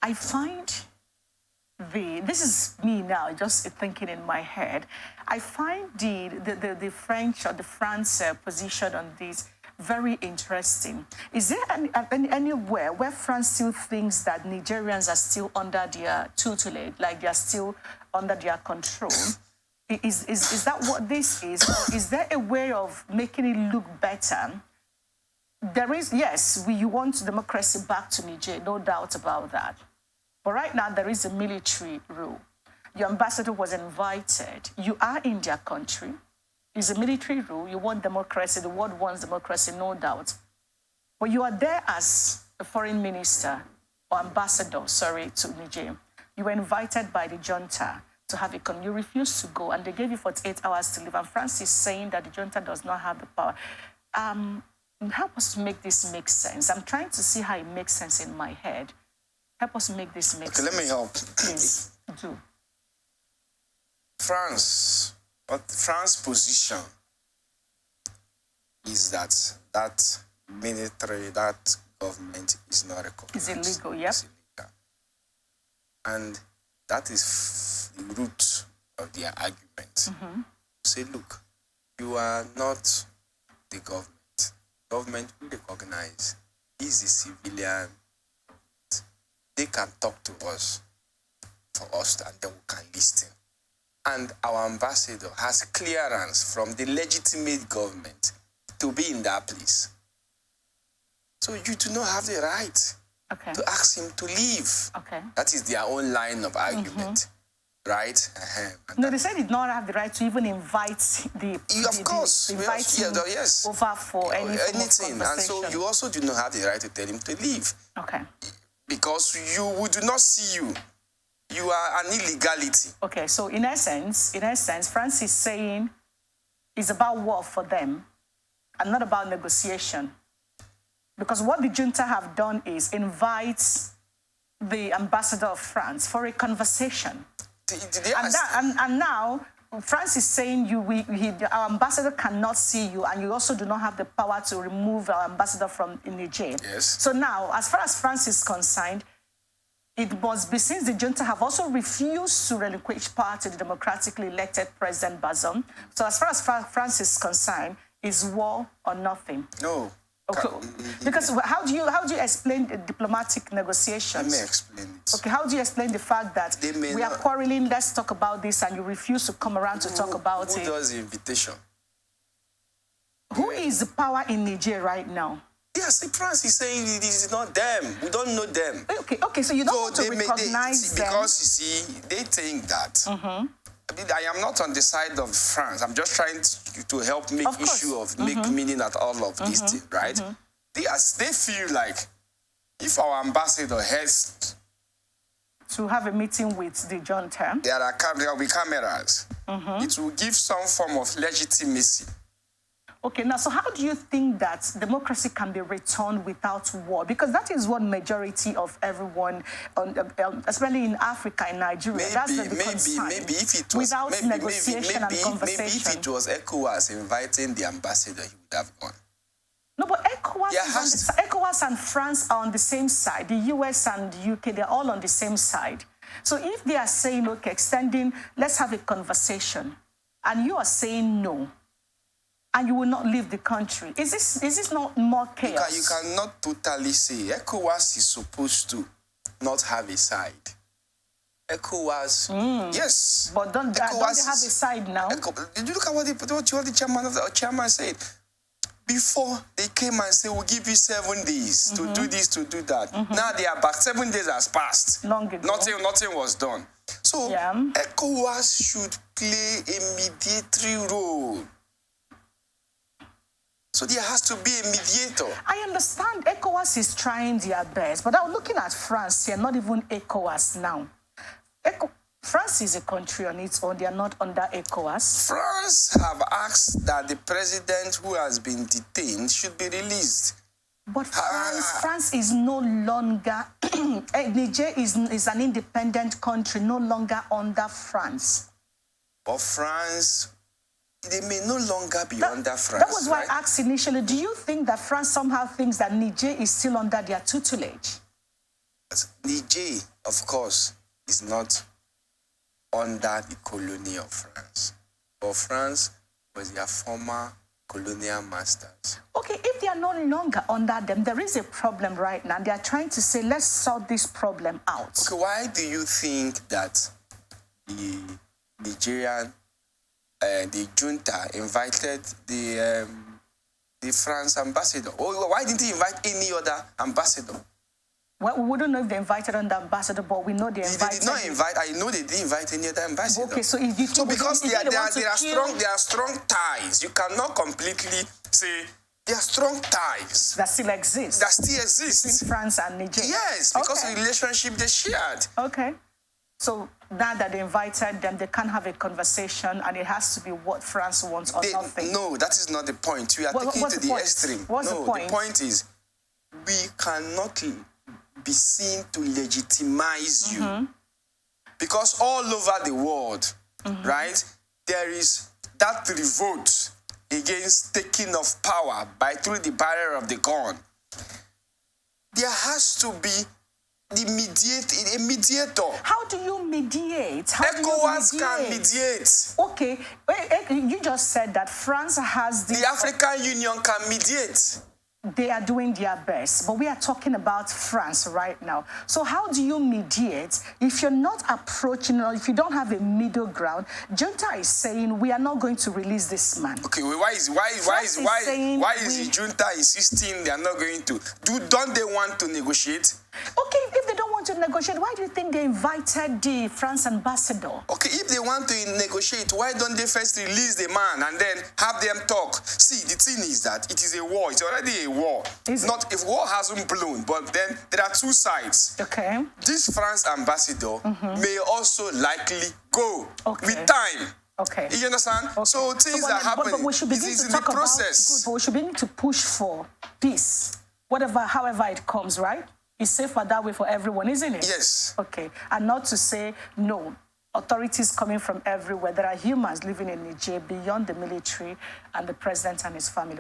I find this is me now, just thinking in my head. I find the French or the France position on this very interesting. Is there anywhere where France still thinks that Nigerians are still under their tutelage, like they are still under their control? Is that what this is? Or is there a way of making it look better? There is, yes, you want democracy back to Niger, no doubt about that. But right now, there is a military rule. Your ambassador was invited. You are in their country. It's a military rule. You want democracy. The world wants democracy, no doubt. But you are there as a foreign minister or ambassador, to Niger. You were invited by the junta to have a con. You refused to go, and they gave you 48 hours to leave. And France is saying that the junta does not have the power. Help us to make this make sense. I'm trying to see how it makes sense in my head. Help us make this make sense. Okay, let me help. Please, do. France's position is that military, that government is not recognized. It's illegal, yep. It's illegal. And that is the root of their argument. Mm-hmm. Say, look, you are not the government. Government will recognize is a civilian. They can talk to us for us, and then we can listen. And our ambassador has clearance from the legitimate government to be in that place. So you do not have the right to ask him to leave. Okay. That is their own line of argument, right? No, they said they did not have the right to even invite of course, yes. over for anything. And so you also do not have the right to tell him to leave. Okay. Because we do not see you. You are an illegality. Okay, so in essence, France is saying it's about war for them and not about negotiation. Because what the junta have done is invite the ambassador of France for a conversation. And now France is saying our ambassador cannot see you, and you also do not have the power to remove our ambassador from Niger. Yes. So now, as far as France is concerned, it must be, since the junta have also refused to relinquish power to the democratically elected President Bazoum. So as far as France is concerned, it's war or nothing. No. Okay. Because how do you explain the diplomatic negotiations? Let me explain it. Okay, how do you explain the fact that we are quarreling, let's talk about this, and you refuse to come around to talk about it? Who does the invitation? Who is the power in Niger right now? Yes, France is saying it is not them. We don't know them. Okay, so you don't want to recognize them. Because, you see, they think that. I am not on the side of France. I'm just trying to help make issue of make meaning at all of these things, right? They feel like if our ambassador has to have a meeting with the junta, there will be cameras. It will give some form of legitimacy. Okay, now, so how do you think that democracy can be returned without war? Because that is what majority of everyone, especially in Africa and Nigeria, that's the concern. Maybe if it was without negotiation and conversation. Maybe if it was ECOWAS inviting the ambassador, he would have gone. No, but ECOWAS and France are on the same side. The US and the UK, they're all on the same side. So if they are saying, okay, extending, let's have a conversation, and you are saying no, and you will not leave the country, is this not more chaos? You cannot totally say ECOWAS is supposed to not have a side. ECOWAS, yes. But don't they have a side now? Did you look at what the chairman said? Before, they came and said, we'll give you 7 days to do this, to do that. Now they are back. 7 days has passed. Long ago. Nothing was done. So ECOWAS should play a mediatory role. So there has to be a mediator. I understand ECOWAS is trying their best, but I'm looking at France here, not even ECOWAS now. France is a country on its own. They are not under ECOWAS. France have asked that the president who has been detained should be released. But France is no longer, Niger is an independent country, no longer under France. But France, they may no longer be under France. That was why I asked initially, do you think that France somehow thinks that Niger is still under their tutelage? Niger, of course, is not under the colony of France. But France was their former colonial masters. Okay, if they are no longer under them, there is a problem right now. They are trying to say, let's sort this problem out. Okay, why do you think that the Nigerian, the junta invited the France ambassador? Why didn't he invite any other ambassador? Well, we wouldn't know if they invited on the ambassador, but we know they invited. They did not invite. I know they didn't invite any other ambassador. Okay, so if you because there are strong ties. You cannot completely say there are strong ties that still exist. That still exist between France and Nigeria. Yes, because of the relationship they shared. Okay. So now that they invited them, they can't have a conversation, and it has to be what France wants or nothing. No, that is not the point. We are taking it to the extreme. What's the point? The point is we cannot be seen to legitimize you, because all over the world, right, there is that revolt against taking of power through the barrier of the gun. There has to be a mediator. How do you mediate? ECOWAS can mediate. Okay, you just said that France has the African Union can mediate. They are doing their best, but we are talking about France right now. So how do you mediate if you're not approaching, or if you don't have a middle ground? Junta is saying we are not going to release this man. Okay, why is the junta insisting they are not going to? Don't they want to negotiate? Okay, if they don't want to negotiate, why do you think they invited the France ambassador? Okay, if they want to negotiate, why don't they first release the man and then have them talk? See, the thing is that it is a war. It's already a war. If war hasn't blown, but then there are two sides. Okay. This France ambassador may also likely go with time. Okay. You understand? Okay. So things that happen, but we should begin it's to in talk the process. But we should begin to push for peace, however it comes, right? It's safer that way for everyone, isn't it? Yes. Okay. And not to say, no, authorities coming from everywhere. There are humans living in Niger beyond the military and the president and his family.